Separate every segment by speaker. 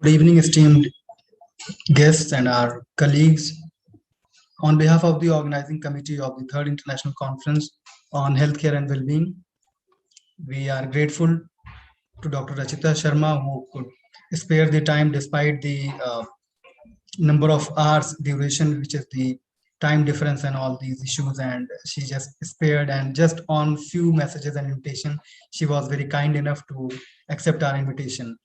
Speaker 1: Good evening, esteemed guests and our colleagues. On behalf of the organizing committee of the Third International Conference on Healthcare and Wellbeing, we are grateful to Dr. Rachita Sharma, who could spare the time despite the number of hours duration, which is the time difference and all these issues. And she just spared, and just on few messages and invitation, she was very kind enough to accept our invitation.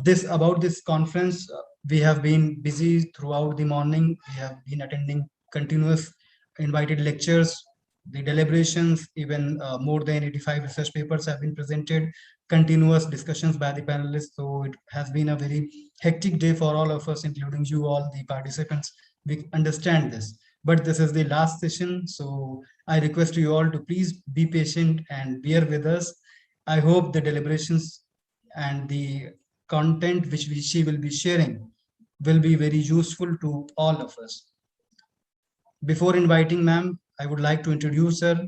Speaker 1: This about this conference, we have been busy throughout the morning. We have been attending continuous invited lectures, the deliberations, even more than 85 research papers have been presented, continuous discussions by the panelists. So it has been a very hectic day for all of us, including you all, the participants. We understand this. But this is the last session, so I request you all to please be patient and bear with us. I hope the deliberations and the content which she will be sharing will be very useful to all of us. Before inviting ma'am, I would like to introduce her.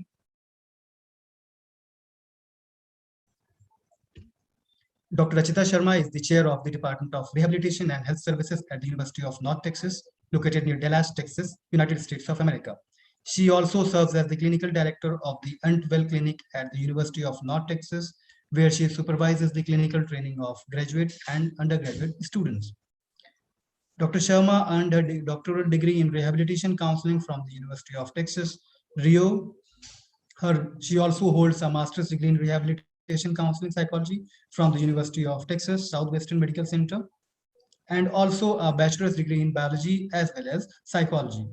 Speaker 1: Dr. Rachita Sharma is the chair of the Department of Rehabilitation and Health Services at the University of North Texas, located near Dallas, Texas, United States of America. She also serves as the clinical director of the Untwell Clinic at the University of North Texas, where she supervises the clinical training of graduate and undergraduate students. Dr. Sharma earned her doctoral degree in rehabilitation counseling from the University of Texas, Rio. She also holds a master's degree in rehabilitation counseling psychology from the University of Texas, Southwestern Medical Center, and also a bachelor's degree in biology as well as psychology.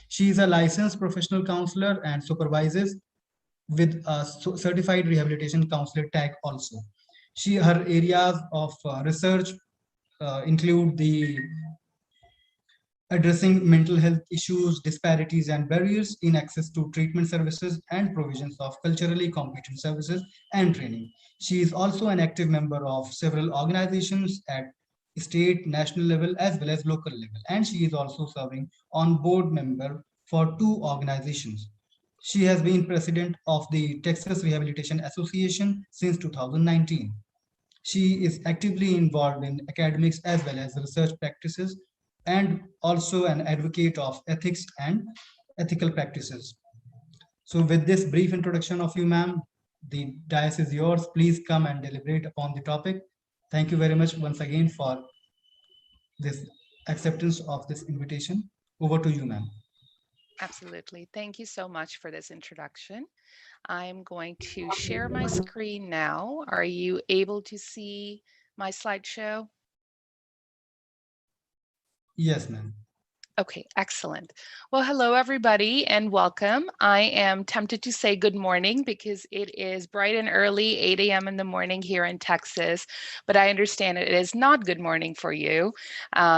Speaker 1: She is a licensed professional counselor and supervises with a certified rehabilitation counselor tag also. Her areas of research include the addressing mental health issues, disparities, and barriers in access to treatment services, and provisions of culturally competent services and training. She is also an active member of several organizations at state, national level, as well as local level, and she is also serving on board member for two organizations. She has been president of the Texas Rehabilitation Association since 2019. She is actively involved in academics as well as research practices, and also an advocate of ethics and ethical practices. So with this brief introduction of you, ma'am, the dais is yours. Please come and deliberate upon the topic. Thank you very much once again for this acceptance of this invitation. Over to you, ma'am.
Speaker 2: Absolutely. Thank you so much for this introduction. I'm going to share my screen now. Are you able to see my slideshow?
Speaker 1: Yes, ma'am.
Speaker 2: Okay, excellent. Well, hello, everybody, and welcome. I am tempted to say good morning because it is bright and early, 8 a.m. in the morning here in Texas, but I understand it is not good morning for you.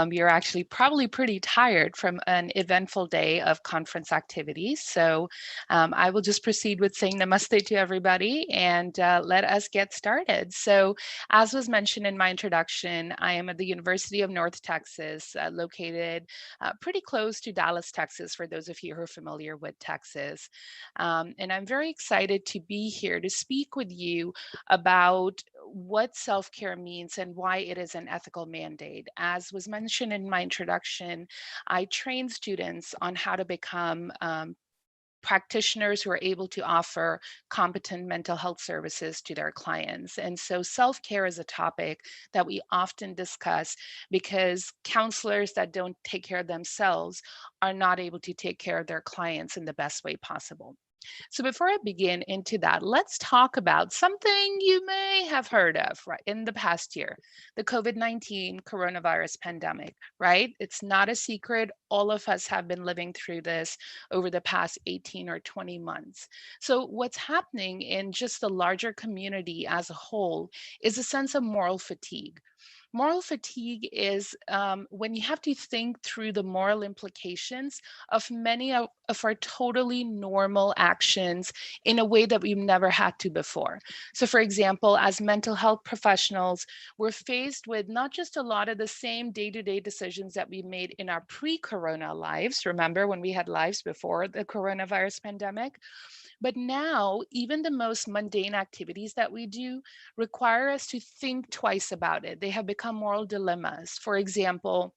Speaker 2: You're actually probably pretty tired from an eventful day of conference activities. So I will just proceed with saying namaste to everybody and let us get started. So, as was mentioned in my introduction, I am at the University of North Texas, located pretty close to Dallas, Texas, for those of you who are familiar with Texas. And I'm very excited to be here to speak with you about what self care means and why it is an ethical mandate. As was mentioned in my introduction, I train students on how to become practitioners who are able to offer competent mental health services to their clients. And so self care is a topic that we often discuss because counselors that don't take care of themselves are not able to take care of their clients in the best way possible. So before I begin into that, let's talk about something you may have heard of right in the past year, the COVID-19 coronavirus pandemic, right? It's not a secret. All of us have been living through this over the past 18 or 20 months. So what's happening in just the larger community as a whole is a sense of moral fatigue. Moral fatigue is when you have to think through the moral implications of many of our totally normal actions in a way that we've never had to before. So, for example, as mental health professionals, we're faced with not just a lot of the same day to day decisions that we made in our pre corona lives. Remember when we had lives before the coronavirus pandemic? But now, even the most mundane activities that we do require us to think twice about it. They have become moral dilemmas. For example,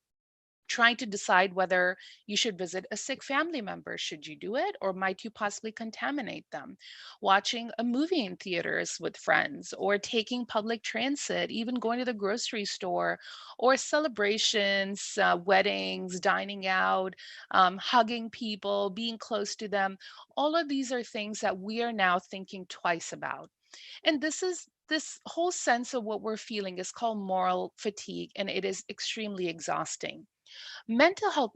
Speaker 2: trying to decide whether you should visit a sick family member. Should you do it, or might you possibly contaminate them? Watching a movie in theaters with friends, or taking public transit, even going to the grocery store, or celebrations, weddings, dining out, hugging people, being close to them. All of these are things that we are now thinking twice about. And this whole sense of what we're feeling is called moral fatigue, and it is extremely exhausting. Mental health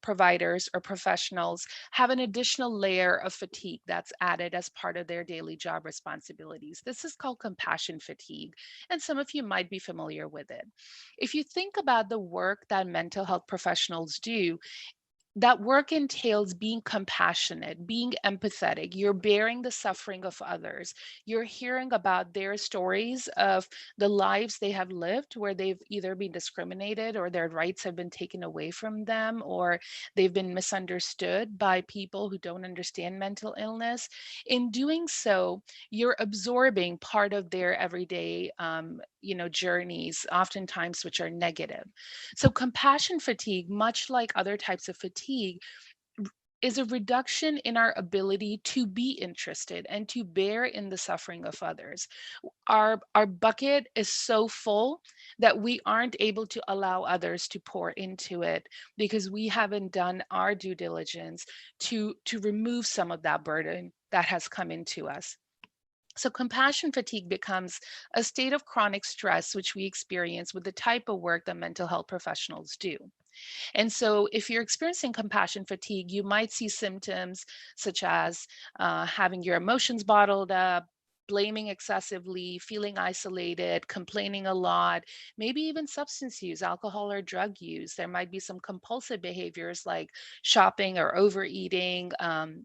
Speaker 2: providers or professionals have an additional layer of fatigue that's added as part of their daily job responsibilities. This is called compassion fatigue, and some of you might be familiar with it. If you think about the work that mental health professionals do, that work entails being compassionate, being empathetic. You're bearing the suffering of others. You're hearing about their stories of the lives they have lived where they've either been discriminated or their rights have been taken away from them, or they've been misunderstood by people who don't understand mental illness. In doing so, you're absorbing part of their everyday journeys, oftentimes which are negative. So compassion fatigue, much like other types of fatigue, is a reduction in our ability to be interested and to bear in the suffering of others. Our bucket is so full that we aren't able to allow others to pour into it because we haven't done our due diligence to remove some of that burden that has come into us. So, compassion fatigue becomes a state of chronic stress which we experience with the type of work that mental health professionals do. And so, if you're experiencing compassion fatigue, you might see symptoms such as having your emotions bottled up, blaming excessively, feeling isolated, complaining a lot, maybe even substance use, alcohol or drug use. There might be some compulsive behaviors like shopping or overeating,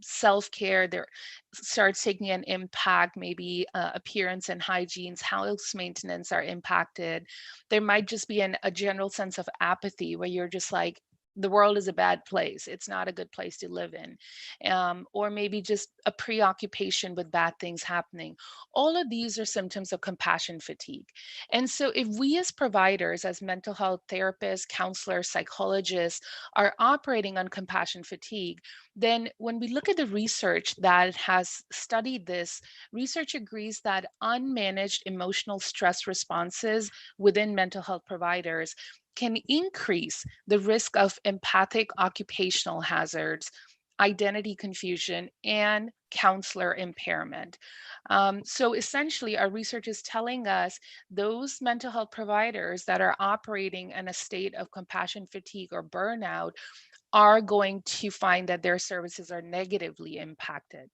Speaker 2: self care. There starts taking an impact, maybe appearance and hygiene's house maintenance are impacted. There might just be a general sense of apathy where you're just like, the world is a bad place. It's not a good place to live in. Or maybe just a preoccupation with bad things happening. All of these are symptoms of compassion fatigue. And so, if we as providers, as mental health therapists, counselors, psychologists, are operating on compassion fatigue, then when we look at the research that has studied this, research agrees that unmanaged emotional stress responses within mental health providers can increase the risk of empathic occupational hazards, identity confusion, and counselor impairment. So essentially, our research is telling us those mental health providers that are operating in a state of compassion fatigue or burnout are going to find that their services are negatively impacted.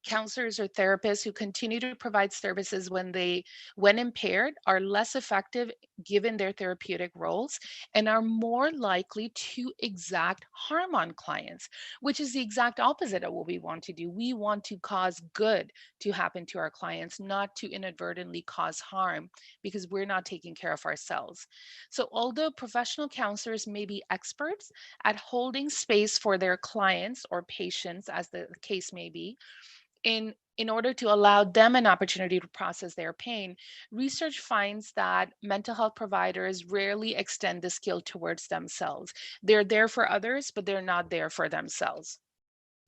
Speaker 2: Counselors or therapists who continue to provide services when impaired are less effective given their therapeutic roles and are more likely to exact harm on clients, which is the exact opposite of what we want to do. We want to cause good to happen to our clients, not to inadvertently cause harm because we're not taking care of ourselves. So although professional counselors may be experts at holding space for their clients or patients, as the case may be, in order to allow them an opportunity to process their pain, research finds that mental health providers rarely extend the skill towards themselves. They're there for others, but they're not there for themselves.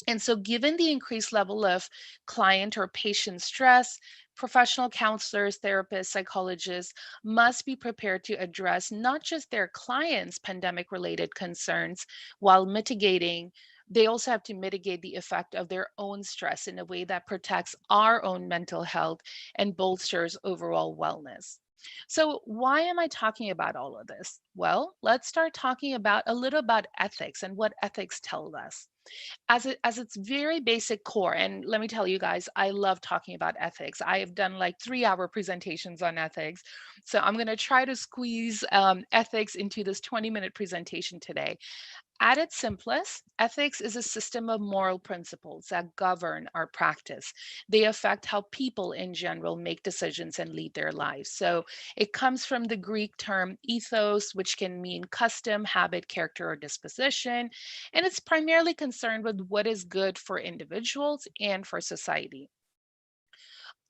Speaker 2: And so, given the increased level of client or patient stress, professional counselors, therapists, psychologists must be prepared to address not just their clients' pandemic related concerns while mitigating. They also have to mitigate the effect of their own stress in a way that protects our own mental health and bolsters overall wellness. So, why am I talking about all of this? Well, let's start talking about a little about ethics and what ethics tell us as its very basic core. And let me tell you guys, I love talking about ethics. I have done like 3-hour presentations on ethics, so I'm going to try to squeeze ethics into this 20-minute presentation today. At its simplest, ethics is a system of moral principles that govern our practice. They affect how people in general make decisions and lead their lives. So it comes from the Greek term ethos, which can mean custom, habit, character, or disposition. And it's primarily concerned with what is good for individuals and for society.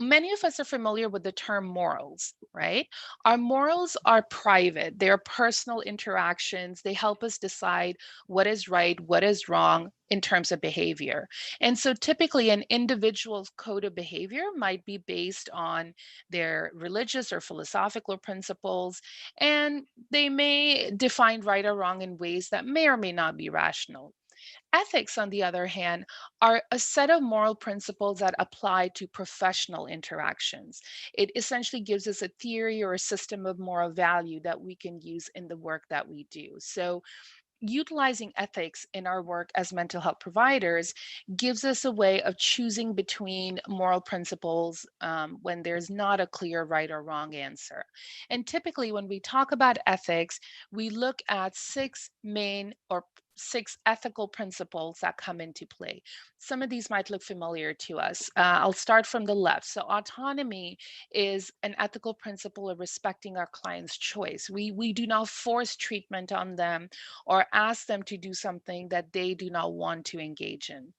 Speaker 2: Many of us are familiar with the term morals, right? Our morals are private, they're personal interactions. They help us decide what is right, what is wrong in terms of behavior. And so typically, an individual's code of behavior might be based on their religious or philosophical principles, and they may define right or wrong in ways that may or may not be rational. Ethics, on the other hand, are a set of moral principles that apply to professional interactions. It essentially gives us a theory or a system of moral value that we can use in the work that we do. So, utilizing ethics in our work as mental health providers gives us a way of choosing between moral principles when there's not a clear right or wrong answer. And typically, when we talk about ethics, we look at six main or six ethical principles that come into play. Some of these might look familiar to us. I'll start from the left. So, autonomy is an ethical principle of respecting our client's choice. We do not force treatment on them or ask them to do something that they do not want to engage in.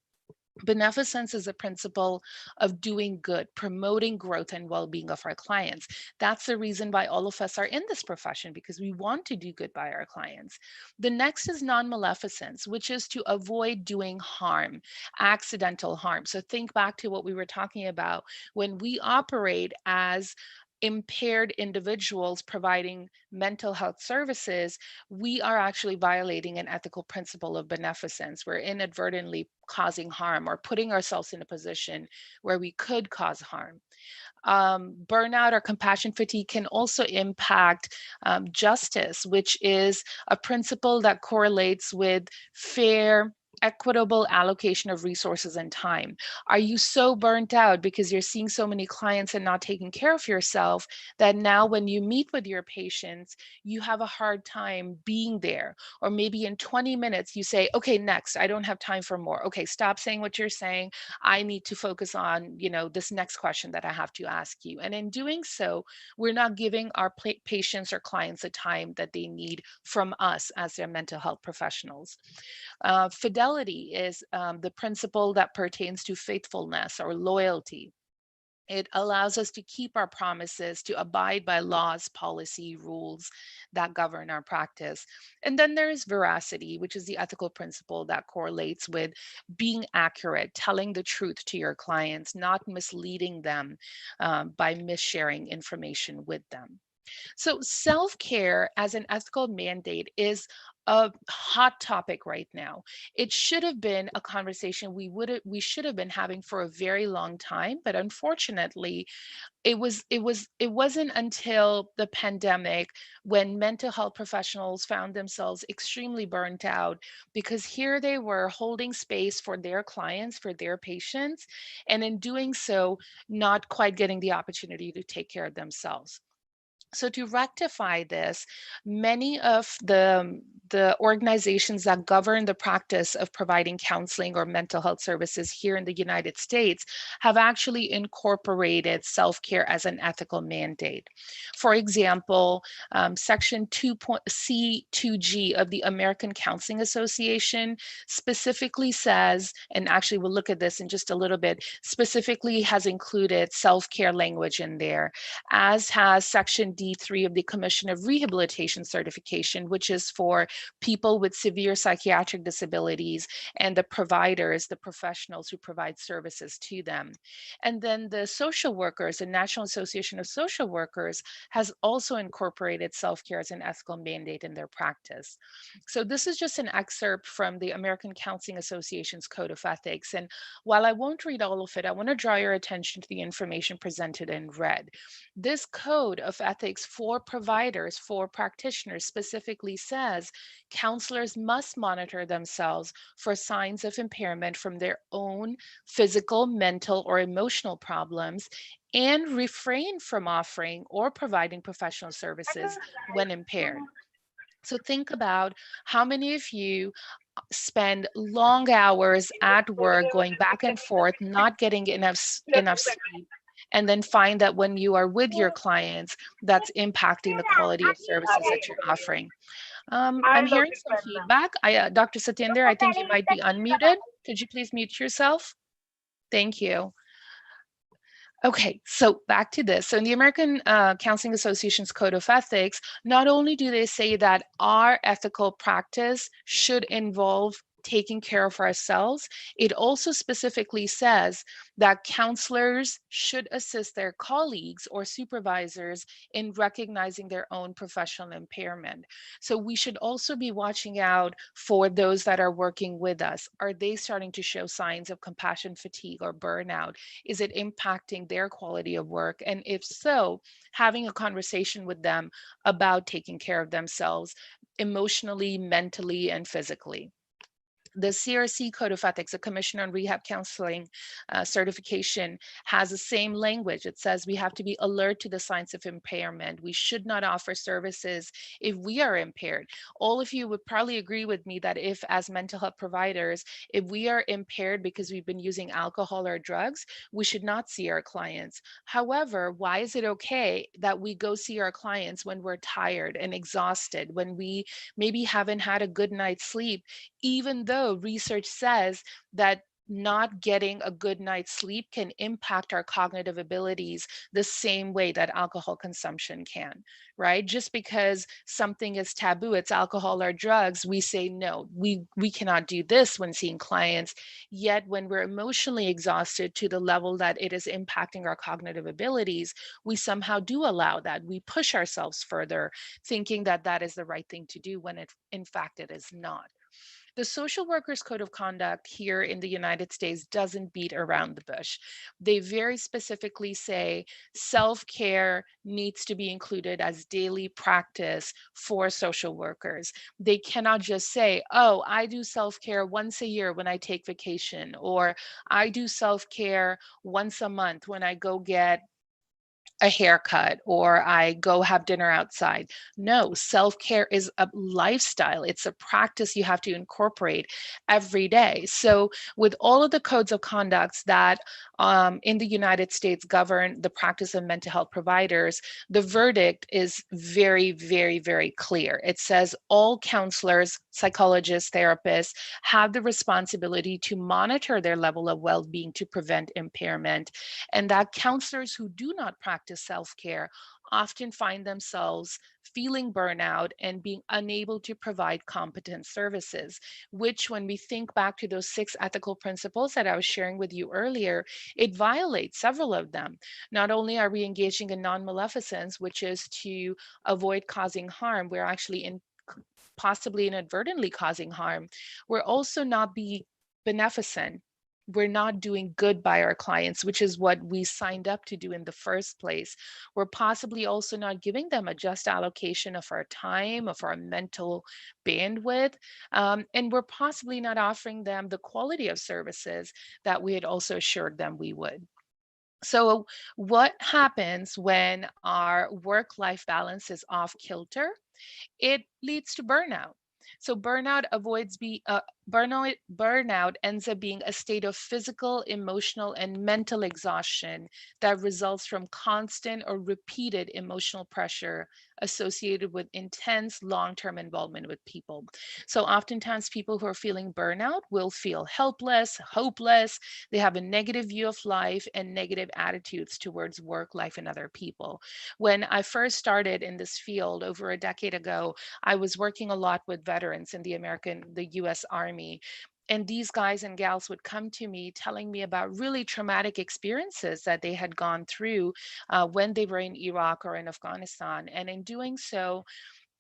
Speaker 2: Beneficence is a principle of doing good, promoting growth and well being of our clients. That's the reason why all of us are in this profession, because we want to do good by our clients. The next is non-maleficence, which is to avoid doing harm, accidental harm. So think back to what we were talking about when we operate as impaired individuals providing mental health services. We are actually violating an ethical principle of beneficence. We're inadvertently causing harm or putting ourselves in a position where we could cause harm. Burnout or compassion fatigue can also impact justice, which is a principle that correlates with fair, equitable allocation of resources and time. Are you so burnt out because you're seeing so many clients and not taking care of yourself that now when you meet with your patients, you have a hard time being there? Or maybe in 20 minutes you say, okay, next, I don't have time for more. Okay, stop saying what you're saying. I need to focus on, this next question that I have to ask you. And in doing so, we're not giving our patients or clients the time that they need from us as their mental health professionals. Fidelity is the principle that pertains to faithfulness or loyalty. It allows us to keep our promises, to abide by laws, policy, rules that govern our practice. And then there is veracity, which is the ethical principle that correlates with being accurate, telling the truth to your clients, not misleading them by missharing information with them. So, self care as an ethical mandate is a hot topic right now. It should have been a conversation we should have been having for a very long time, but unfortunately, it wasn't until the pandemic when mental health professionals found themselves extremely burnt out, because here they were holding space for their clients, for their patients, and in doing so, not quite getting the opportunity to take care of themselves. So to rectify this, many of the organizations that govern the practice of providing counseling or mental health services here in the United States have actually incorporated self-care as an ethical mandate. For example, Section 2.C2G of the American Counseling Association specifically says, and actually we'll look at this in just a little bit, specifically has included self-care language in there, as has Section D3 of the Commission of Rehabilitation Certification, which is for people with severe psychiatric disabilities and the providers, the professionals who provide services to them. And then the social workers, the National Association of Social Workers, has also incorporated self-care as an ethical mandate in their practice. So this is just an excerpt from the American Counseling Association's Code of Ethics. And while I won't read all of it, I want to draw your attention to the information presented in red. This code of ethics for providers, for practitioners, specifically says counselors must monitor themselves for signs of impairment from their own physical, mental, or emotional problems and refrain from offering or providing professional services when impaired. So think about how many of you spend long hours at work going back and forth, not getting enough sleep, and then find that when you are with your clients, that's impacting the quality of services that you're offering. I'm hearing some feedback. Dr. Satinder, I think you might be unmuted. Could you please mute yourself? Thank you. Okay, so back to this. So in the American Counseling Association's Code of Ethics, not only do they say that our ethical practice should involve taking care of ourselves, it also specifically says that counselors should assist their colleagues or supervisors in recognizing their own professional impairment. So we should also be watching out for those that are working with us. Are they starting to show signs of compassion fatigue or burnout? Is it impacting their quality of work? And if so, having a conversation with them about taking care of themselves emotionally, mentally, and physically. The CRC Code of Ethics, the Commission on Rehab Counseling certification, has the same language. It says we have to be alert to the signs of impairment. We should not offer services if we are impaired. All of you would probably agree with me that if, as mental health providers, if we are impaired because we've been using alcohol or drugs, we should not see our clients. However, why is it okay that we go see our clients when we're tired and exhausted, when we maybe haven't had a good night's sleep, even though research says that not getting a good night's sleep can impact our cognitive abilities the same way that alcohol consumption can, right? Just because something is taboo, it's alcohol or drugs, we say no, we cannot do this when seeing clients. Yet when we're emotionally exhausted to the level that it is impacting our cognitive abilities, we somehow do allow that. We push ourselves further, thinking that that is the right thing to do when it, in fact, it is not. The Social Workers Code of Conduct here in the United States doesn't beat around the bush. They very specifically say self-care needs to be included as daily practice for social workers. They cannot just say, oh, I do self-care once a year when I take vacation, or I do self-care once a month when I go get a haircut or I go have dinner outside. No, self-care is a lifestyle. It's a practice you have to incorporate every day. So with all of the codes of conducts that in the United States govern the practice of mental health providers, the verdict is very, very, very clear. It says all counselors, psychologists, therapists have the responsibility to monitor their level of well-being to prevent impairment, and that counselors who do not practice self-care often find themselves feeling burnout and being unable to provide competent services, which, when we think back to those 6 ethical principles that I was sharing with you earlier, it violates several of them. Not only are we engaging in non-maleficence, which is to avoid causing harm, we're actually possibly inadvertently causing harm. We're also not being beneficent. We're not doing good by our clients, which is what we signed up to do in the first place. We're possibly also not giving them a just allocation of our time, of our mental bandwidth, and we're possibly not offering them the quality of services that we had also assured them we would. So, what happens when our work life balance is off kilter? It leads to burnout. So burnout ends up being a state of physical, emotional, and mental exhaustion that results from constant or repeated emotional pressure associated with intense long-term involvement with people. So oftentimes people who are feeling burnout will feel helpless, hopeless, they have a negative view of life and negative attitudes towards work, life, and other people. When I first started in this field over a decade ago, I was working a lot with veterans in the US Army. And these guys and gals would come to me telling me about really traumatic experiences that they had gone through when they were in Iraq or in Afghanistan. And in doing so,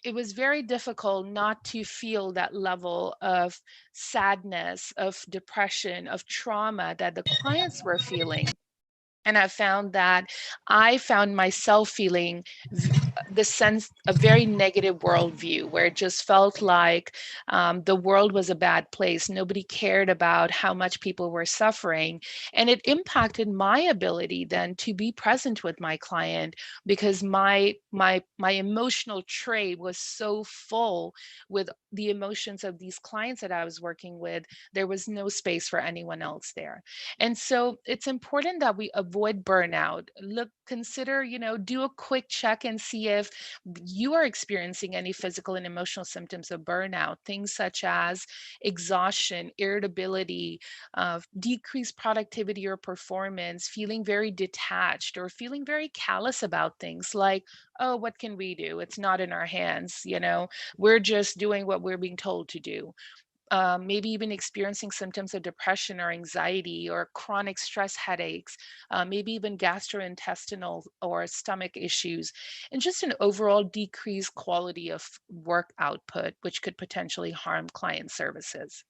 Speaker 2: it was very difficult not to feel that level of sadness, of depression, of trauma that the clients were feeling. And I found that I found myself feeling the sense, a very negative worldview, where it just felt like the world was a bad place. Nobody cared about how much people were suffering. And it impacted my ability then to be present with my client, because my emotional tray was so full with the emotions of these clients that I was working with. There was no space for anyone else there. And so it's important that we avoid burnout. Look, consider, do a quick check and see if you are experiencing any physical and emotional symptoms of burnout, things such as exhaustion, irritability, decreased productivity or performance, feeling very detached, or feeling very callous about things like, oh, what can we do? It's not in our hands. We're just doing what we're being told to do. Maybe even experiencing symptoms of depression or anxiety or chronic stress headaches, maybe even gastrointestinal or stomach issues, and just an overall decreased quality of work output, which could potentially harm client services.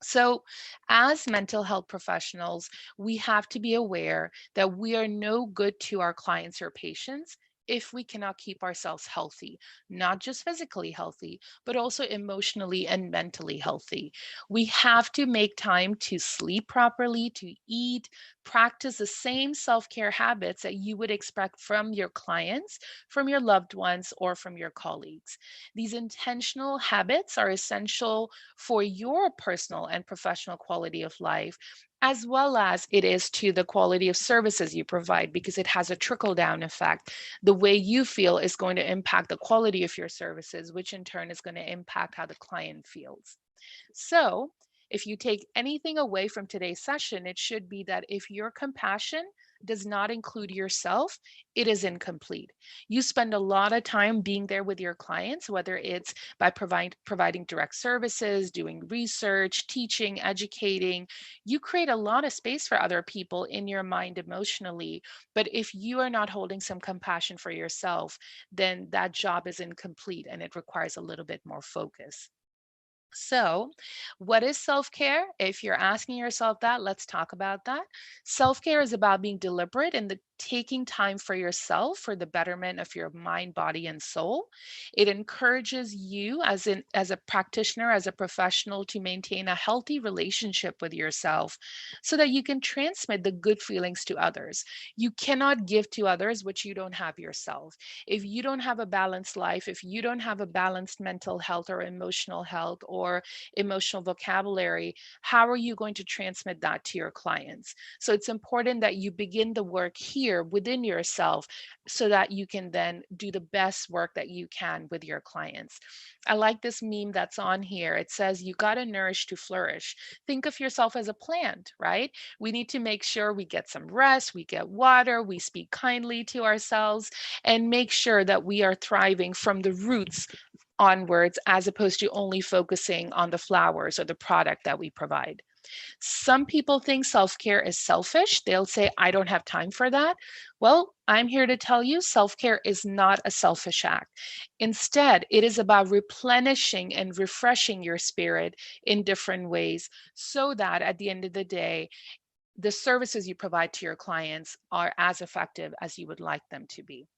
Speaker 2: So, as mental health professionals, we have to be aware that we are no good to our clients or patients if we cannot keep ourselves healthy, not just physically healthy, but also emotionally and mentally healthy. We have to make time to sleep properly, to eat, practice the same self care habits that you would expect from your clients, from your loved ones, or from your colleagues. These intentional habits are essential for your personal and professional quality of life, as well as it is to the quality of services you provide, because it has a trickle down effect. The way you feel is going to impact the quality of your services, which in turn is going to impact how the client feels. So, if you take anything away from today's session, it should be that if your compassion does not include yourself, it is incomplete. You spend a lot of time being there with your clients, whether it's by providing direct services, doing research, teaching, educating. You create a lot of space for other people in your mind emotionally. But if you are not holding some compassion for yourself, then that job is incomplete and it requires a little bit more focus. So, what is self care? If you're asking yourself that, let's talk about that. Self care is about being deliberate and taking time for yourself for the betterment of your mind, body, and soul. It encourages you as a practitioner, as a professional, to maintain a healthy relationship with yourself so that you can transmit the good feelings to others. You cannot give to others what you don't have yourself. If you don't have a balanced life, if you don't have a balanced mental health or emotional health or emotional vocabulary, how are you going to transmit that to your clients? So it's important that you begin the work here within yourself so that you can then do the best work that you can with your clients. I like this meme that's on here. It says, you got to nourish to flourish. Think of yourself as a plant, right? We need to make sure we get some rest, we get water, we speak kindly to ourselves, and make sure that we are thriving from the roots onwards, as opposed to only focusing on the flowers or the product that we provide. Some people think self care is selfish. They'll say, I don't have time for that. Well, I'm here to tell you self care is not a selfish act. Instead, it is about replenishing and refreshing your spirit in different ways so that at the end of the day, the services you provide to your clients are as effective as you would like them to be.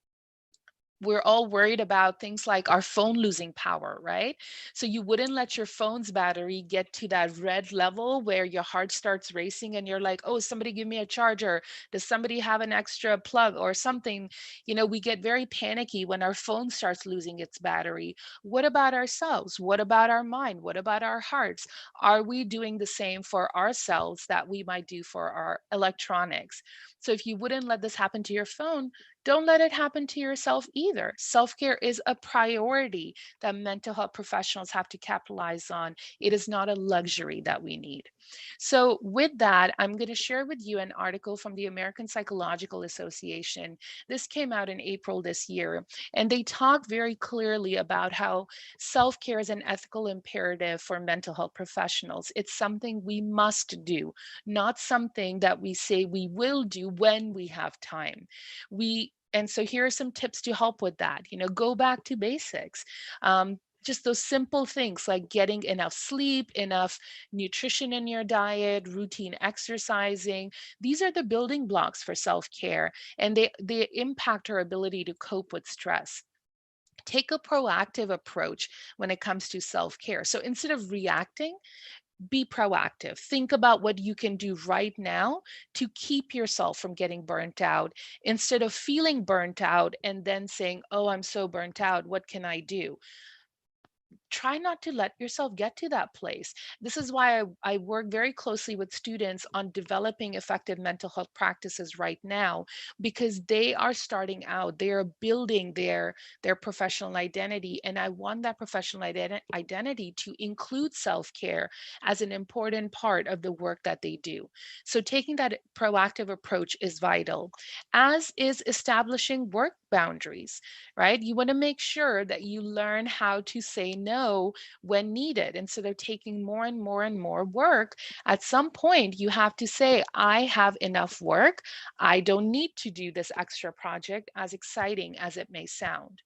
Speaker 2: We're all worried about things like our phone losing power, right? So you wouldn't let your phone's battery get to that red level where your heart starts racing and you're like, oh, somebody give me a charger. Does somebody have an extra plug or something? We get very panicky when our phone starts losing its battery. What about ourselves? What about our mind? What about our hearts? Are we doing the same for ourselves that we might do for our electronics? So if you wouldn't let this happen to your phone, don't let it happen to yourself either. Self care is a priority that mental health professionals have to capitalize on. It is not a luxury that we need. So, with that, I'm going to share with you an article from the American Psychological Association. This came out in April this year, and they talk very clearly about how self care is an ethical imperative for mental health professionals. It's something we must do, not something that we say we will do when we have time. And so here are some tips to help with that. Go back to basics. just those simple things like getting enough sleep, enough nutrition in your diet, routine exercising. These are the building blocks for self-care, and they impact our ability to cope with stress. Take a proactive approach when it comes to self-care. So instead of reacting, be proactive. Think about what you can do right now to keep yourself from getting burnt out instead of feeling burnt out and then saying, oh, I'm so burnt out. What can I do? Try not to let yourself get to that place. This is why I work very closely with students on developing effective mental health practices right now, because they are starting out, they are building their professional identity. And I want that professional identity to include self-care as an important part of the work that they do. So taking that proactive approach is vital, as is establishing work boundaries, right? You want to make sure that you learn how to say no when needed. Instead of taking more and more and more work, at some point you have to say, I have enough work. I don't need to do this extra project, as exciting as it may sound.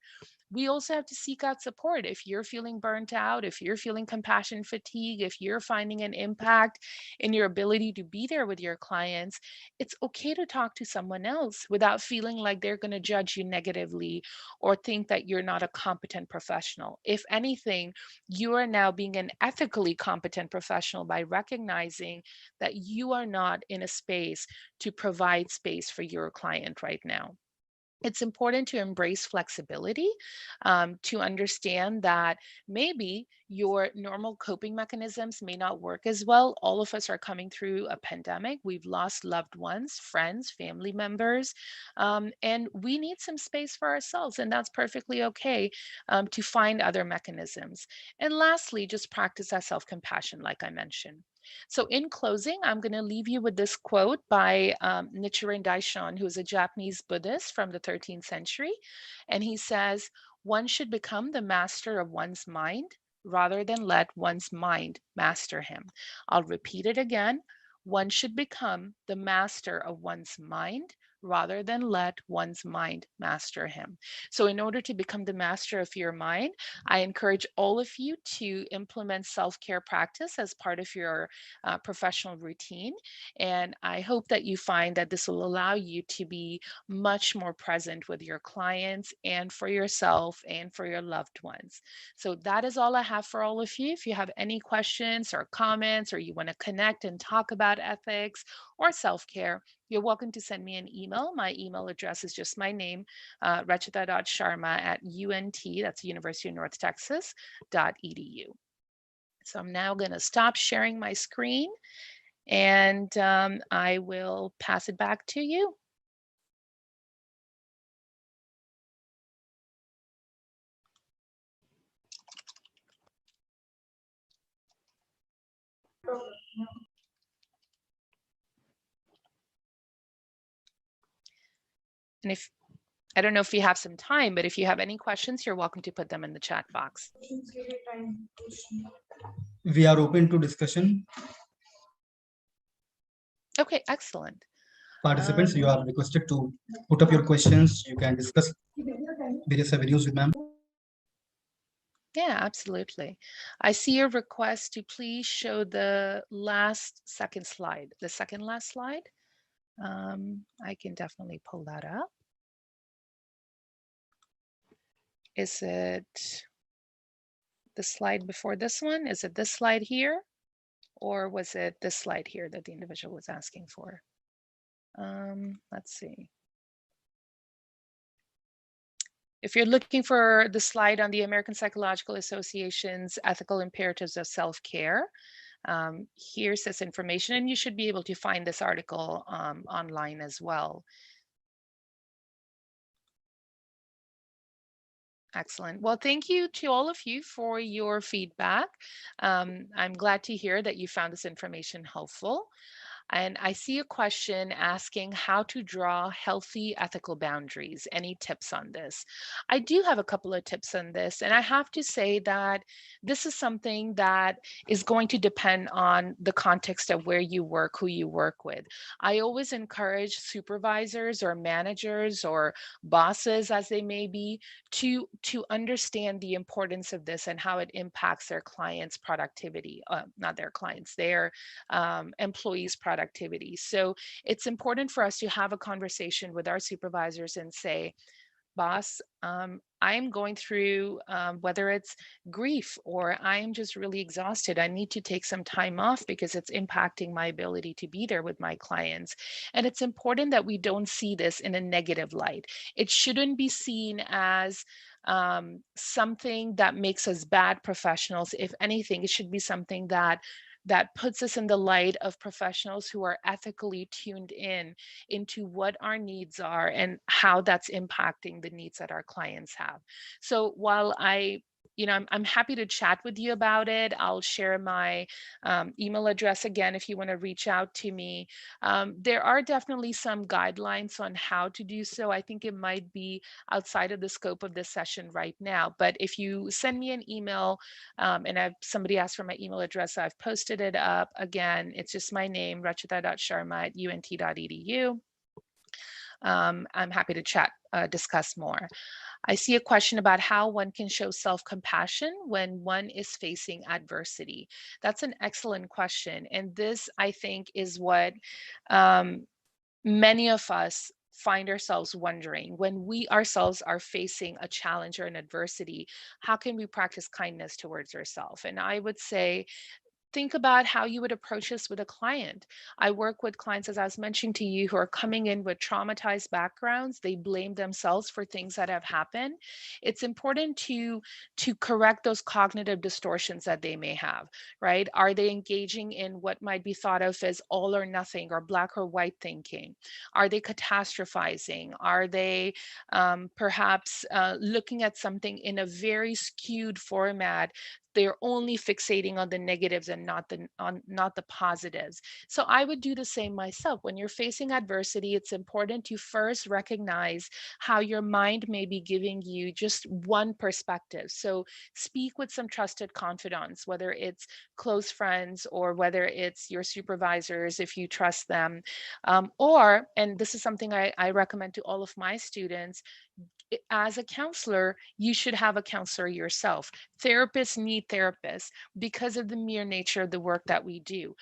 Speaker 2: We also have to seek out support. If you're feeling burnt out, if you're feeling compassion fatigue, if you're finding an impact in your ability to be there with your clients, it's okay to talk to someone else without feeling like they're going to judge you negatively or think that you're not a competent professional. If anything, you are now being an ethically competent professional by recognizing that you are not in a space to provide space for your client right now. It's important to embrace flexibility, to understand that maybe your normal coping mechanisms may not work as well. All of us are coming through a pandemic. We've lost loved ones, friends, family members, and we need some space for ourselves, and that's perfectly okay, to find other mechanisms. And lastly, just practice that self-compassion, like I mentioned. So in closing, I'm going to leave you with this quote by Nichiren Daishonin, who is a Japanese Buddhist from the 13th century. And he says, one should become the master of one's mind rather than let one's mind master him. I'll repeat it again. One should become the master of one's mind rather than let one's mind master him. So in order to become the master of your mind, I encourage all of you to implement self-care practice as part of your professional routine. And I hope that you find that this will allow you to be much more present with your clients and for yourself and for your loved ones. So that is all I have for all of you. If you have any questions or comments, or you want to connect and talk about ethics or self-care, you're welcome to send me an email. My email address is just my name, rachita.sharma@UNT, that's University of North Texas, .edu. So I'm now going to stop sharing my screen, and I will pass it back to you. And if I don't know if you have some time, but if you have any questions, you're welcome to put them in the chat box.
Speaker 1: We are open to discussion.
Speaker 2: Okay, excellent.
Speaker 1: Participants, you are requested to put up your questions. You can discuss various avenues with ma'am.
Speaker 2: Yeah, absolutely. I see a request to please show the second slide, the second last slide. I can definitely pull that up. Is it the slide before this one? Is it this slide here? Or was it this slide here that the individual was asking for? Let's see. If you're looking for the slide on the American Psychological Association's ethical imperatives of self-care, here's this information, and you should be able to find this article online as well. Excellent. Well, thank you to all of you for your feedback. I'm glad to hear that you found this information helpful. And I see a question asking how to draw healthy ethical boundaries. Any tips on this? I do have a couple of tips on this. And I have to say that this is something that is going to depend on the context of where you work, who you work with. I always encourage supervisors or managers or bosses, as they may be, to understand the importance of this and how it impacts their clients' productivity, not their clients, their employees' productivity. So it's important for us to have a conversation with our supervisors and say, boss, I'm going through whether it's grief or I'm just really exhausted. I need to take some time off because it's impacting my ability to be there with my clients. And it's important that we don't see this in a negative light. It shouldn't be seen as something that makes us bad professionals. If anything, it should be something that puts us in the light of professionals who are ethically tuned in into what our needs are and how that's impacting the needs that our clients have. So while I'm happy to chat with you about it. I'll share my email address again if you want to reach out to me. There are definitely some guidelines on how to do so. I think it might be outside of the scope of this session right now. But if you send me an email, and somebody asked for my email address, I've posted it up. Again, it's just my name, rachita.sharma@unt.edu. I'm happy to chat, discuss more. I see a question about how one can show self-compassion when one is facing adversity. That's an excellent question. And this, I think, is what um, many of us find ourselves wondering when we ourselves are facing a challenge or an adversity. How can we practice kindness towards ourselves? And I would say, think about how you would approach this with a client. I work with clients, as I was mentioning to you, who are coming in with traumatized backgrounds. They blame themselves for things that have happened. It's important to correct those cognitive distortions that they may have, right? Are they engaging in what might be thought of as all or nothing or black or white thinking? Are they catastrophizing? Are they perhaps looking at something in a very skewed format? They're only fixating on the negatives and not the positives. So I would do the same myself. When you're facing adversity, it's important to first recognize how your mind may be giving you just one perspective. So speak with some trusted confidants, whether it's close friends or whether it's your supervisors if you trust them. And this is something I recommend to all of my students, as a counselor, you should have a counselor yourself. Therapists need therapists because of the mere nature of the work that we do.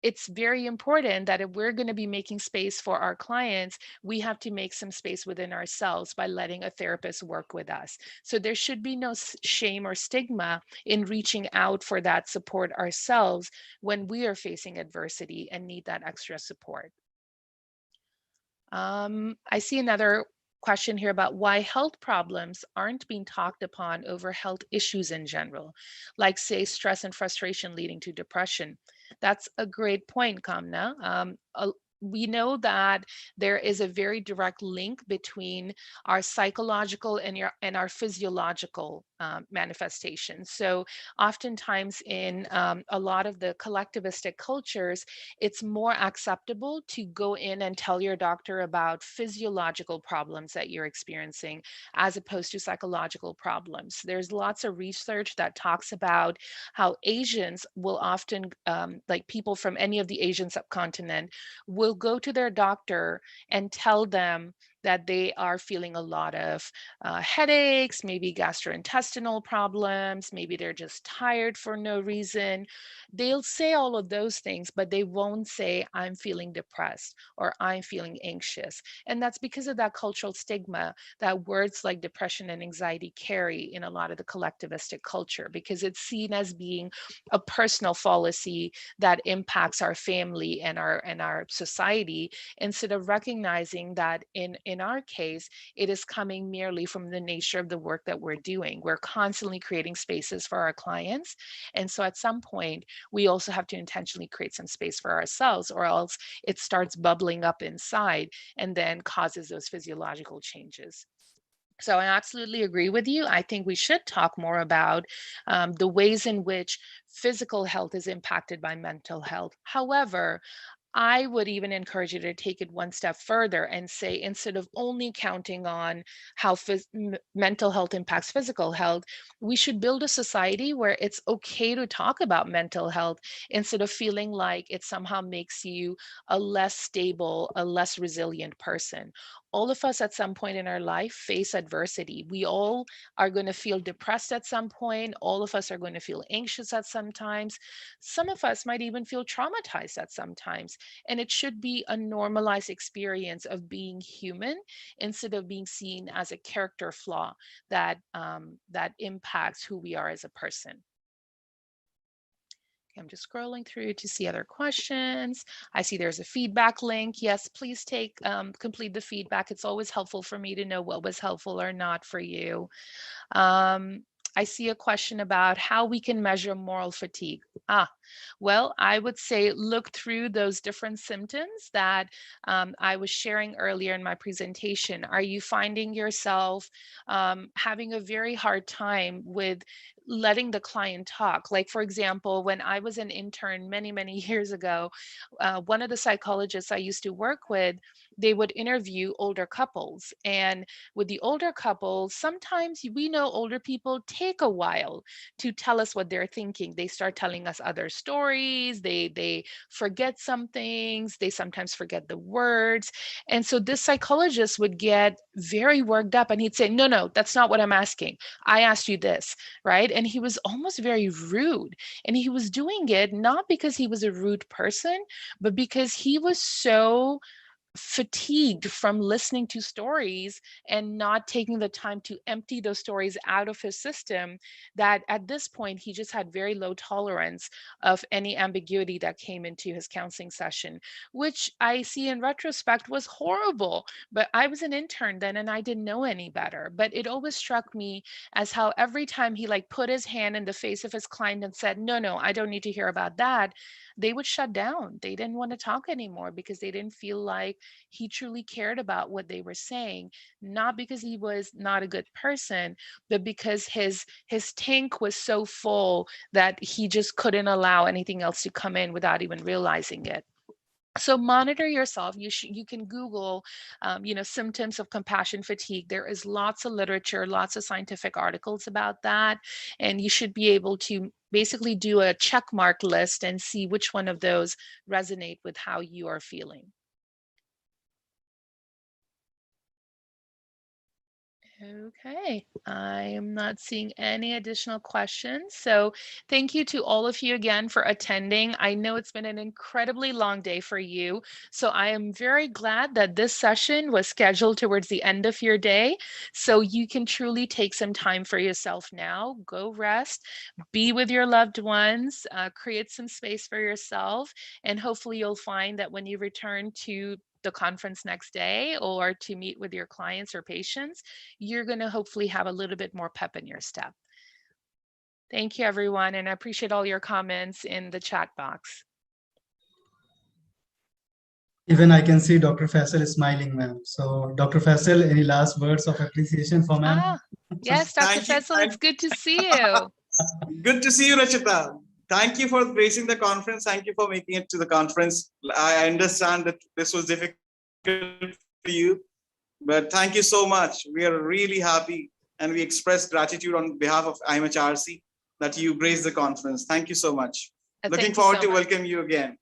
Speaker 2: It's very important that if we're going to be making space for our clients, we have to make some space within ourselves by letting a therapist work with us. So there should be no shame or stigma in reaching out for that support ourselves when we are facing adversity and need that extra support. I see another question here about why health problems aren't being talked upon over health issues in general, like say stress and frustration leading to depression. That's a great point, Kamna. We know that there is a very direct link between our psychological and our physiological manifestations. So oftentimes in a lot of the collectivistic cultures, it's more acceptable to go in and tell your doctor about physiological problems that you're experiencing as opposed to psychological problems. There's lots of research that talks about how Asians will often, like people from any of the Asian subcontinent, will go to their doctor and tell them that they are feeling a lot of headaches, maybe gastrointestinal problems, maybe they're just tired for no reason. They'll say all of those things, but they won't say, I'm feeling depressed or I'm feeling anxious. And that's because of that cultural stigma that words like depression and anxiety carry in a lot of the collectivistic culture, because it's seen as being a personal fallacy that impacts our family and our society, instead of recognizing that in our case, it is coming merely from the nature of the work that we're doing. We're constantly creating spaces for our clients. And so at some point, we also have to intentionally create some space for ourselves, or else it starts bubbling up inside and then causes those physiological changes. So I absolutely agree with you. I think we should talk more about the ways in which physical health is impacted by mental health. However, I would even encourage you to take it one step further and say, instead of only counting on how mental health impacts physical health, we should build a society where it's okay to talk about mental health instead of feeling like it somehow makes you a less stable, a less resilient person. All of us at some point in our life face adversity. We all are going to feel depressed at some point. All of us are going to feel anxious at some times. Some of us might even feel traumatized at some times. And it should be a normalized experience of being human instead of being seen as a character flaw that, that impacts who we are as a person. I'm just scrolling through to see other questions. I see there's a feedback link. Yes, please complete the feedback. It's always helpful for me to know what was helpful or not for you. I see a question about how we can measure moral fatigue. Well, I would say look through those different symptoms that I was sharing earlier in my presentation. Are you finding yourself having a very hard time with letting the client talk? Like, for example, when I was an intern many, many years ago, one of the psychologists I used to work with, they would interview older couples. And with the older couples, sometimes we know older people take a while to tell us what they're thinking. They start telling us other stories, they forget some things, they sometimes forget the words. And so this psychologist would get very worked up and he'd say, no, that's not what I'm asking. I asked you this, right? And he was almost very rude. And he was doing it not because he was a rude person, but because he was so fatigued from listening to stories and not taking the time to empty those stories out of his system, that at this point he just had very low tolerance of any ambiguity that came into his counseling session, which I see in retrospect was horrible. But I was an intern then and I didn't know any better. But it always struck me as how every time he like put his hand in the face of his client and said, no, I don't need to hear about that, they would shut down. They didn't want to talk anymore because they didn't feel like he truly cared about what they were saying, not because he was not a good person, but because his tank was so full that he just couldn't allow anything else to come in without even realizing it. So monitor yourself. You can Google, symptoms of compassion fatigue. There is lots of literature, lots of scientific articles about that, and you should be able to basically do a check mark list and see which one of those resonate with how you are feeling. Okay, I am not seeing any additional questions. So thank you to all of you again for attending. I know it's been an incredibly long day for you. So I am very glad that this session was scheduled towards the end of your day. So you can truly take some time for yourself now. Go rest, be with your loved ones, create some space for yourself. And hopefully you'll find that when you return to the conference next day or to meet with your clients or patients, you're going to hopefully have a little bit more pep in your step. Thank you, everyone, and I appreciate all your comments in the chat box.
Speaker 1: Even I can see Dr. Faisal is smiling, ma'am. So, Dr. Faisal, any last words of appreciation for ma'am?
Speaker 2: Yes, Dr. Faisal, it's good to see you.
Speaker 3: Good to see you, Rachita. Thank you for gracing the conference. Thank you for making it to the conference. I understand that this was difficult for you, but thank you so much. We are really happy and we express gratitude on behalf of IMHRC that you graced the conference. Thank you so much. Looking forward to welcome you again.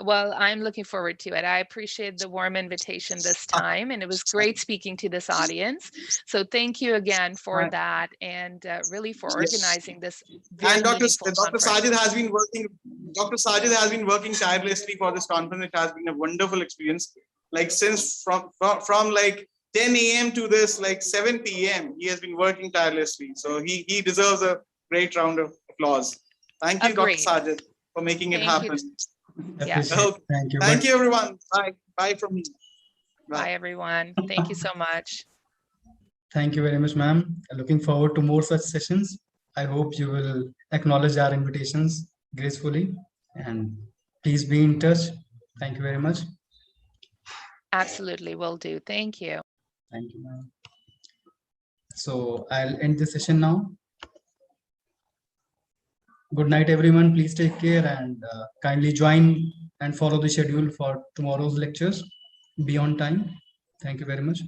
Speaker 2: Well, I'm looking forward to it. I appreciate the warm invitation this time, and it was great speaking to this audience. So thank you again for that, and really for organizing this very meaningful
Speaker 3: Dr. Sajid has been working. Dr. Sajid has been working tirelessly for this conference. It has been a wonderful experience. Like since from like 10 a.m. to this like 7 p.m. he has been working tirelessly. So he deserves a great round of applause. Thank you, Dr. Sajid, for making it happen.
Speaker 2: Yes.
Speaker 1: Thank you.
Speaker 3: Thank you, everyone. Bye from me.
Speaker 2: Bye, everyone. Thank you so much.
Speaker 1: Thank you very much, ma'am. Looking forward to more such sessions. I hope you will acknowledge our invitations gracefully and please be in touch. Thank you very much.
Speaker 2: Absolutely, will do. Thank you.
Speaker 1: Thank you, ma'am. So I'll end the session now. Good night, everyone. Please take care and kindly join and follow the schedule for tomorrow's lectures. Be on time. Thank you very much.